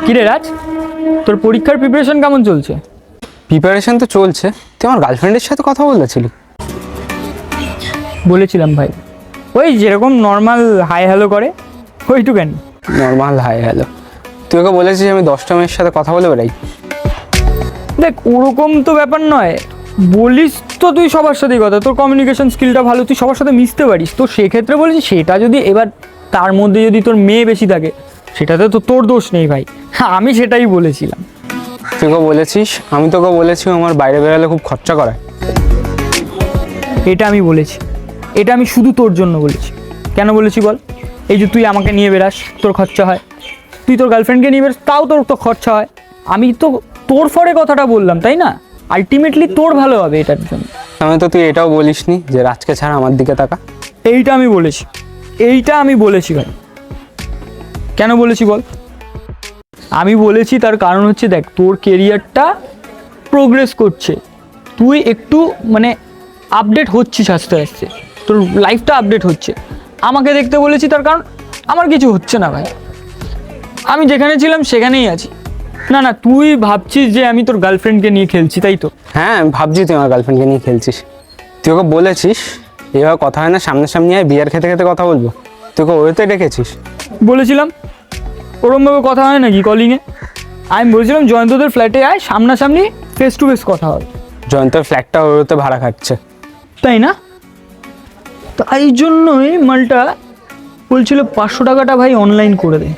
কিরে রাজ, তোর পরীক্ষার প্রিপারেশন কেমন চলছে? প্রিপারেশন তো চলছে। তুই আমার গার্লফ্রেন্ডের সাথে কথা বলেছিলি? বলেছিলাম ভাই, ওই যেরকম নর্মাল হাই হ্যালো করে ওইটুকানি। Normal hi hello? তুই ওকে বলেছিস আমি 10টা মেয়ের সাথে কথা বলে বেড়াই? দেখ, ওরকম তো ব্যাপার নয়। বলিস তো তুই সবার সাথেই কথা, তোর কমিউনিকেশন স্কিলটা ভালো, তুই সবার সাথে মিশতে পারিস। তো সেক্ষেত্রে বলেছি, সেটা যদি এবার তার মধ্যে যদি তোর মেয়ে বেশি থাকে, সেটাতে তো তোর দোষ নেই ভাই। আমি সেটাই বলেছিলাম। তুই ওকে বলেছিস? আমি তোকে বলেছি আমার বাইরে বেরোলে খুব খরচা করায়। এটা আমি বলেছি, এটা আমি শুধু তোর জন্য বলেছি। কেন বলেছি বল? এই যে তুই আমাকে নিয়ে বেরাস, তোর খরচা হয়। তুই তোর গার্লফ্রেন্ডকে নিয়ে বেরাস, তাও তোর তো খরচা হয়। আমি তো তোর ফরে কথাটা বললাম, তাই না? আলটিমেটলি তোর ভালো হবে এটার জন্য। আমি তো তুই এটাও বলিসনি যে রাজকে ছাড়া আমার দিকে তাকা। এইটা আমি বলেছি, এইটা আমি বলেছি ভাই। কেন বলেছি বল? আমি বলেছি তার কারণ হচ্ছে, দেখ, তোর কেরিয়ারটা প্রোগ্রেস করছে, তুই একটু মানে আপডেট হচ্ছিস আস্তে আস্তে, তোর লাইফটা আপডেট হচ্ছে। আমাকে দেখতে বলেছি তার কারণ আমার কিছু হচ্ছে না ভাই, আমি যেখানে ছিলাম সেখানেই আছি। না না, তুই ভাবছিস যে আমি তোর গার্লফ্রেন্ডকে নিয়ে খেলছি, তাই তো? হ্যাঁ, আমি ভাবছি তুই আমার গার্লফ্রেন্ডকে নিয়ে খেলছিস। তুই ওকে বলেছিস এভাবে কথা হয় না, সামনাসামনি আয়, বিয়ার খেতে খেতে কথা বলবো। তুই ওকে ওয়েতে ডেকেছিস? বলেছিলাম, ওরমভাবে কথা হয় নাকি কলিংয়ে? আমি বলছিলাম জয়ন্তদের ফ্ল্যাটে আয়, সামনাসামনি ফেস টু ফেস কথা হবে। জয়ন্তর ফ্ল্যাটটা ওতে ভাড়া খাচ্ছে। তাই না? তাই জন্যই মালটা বলছিল 500 টাকাটা ভাই অনলাইন করে দে।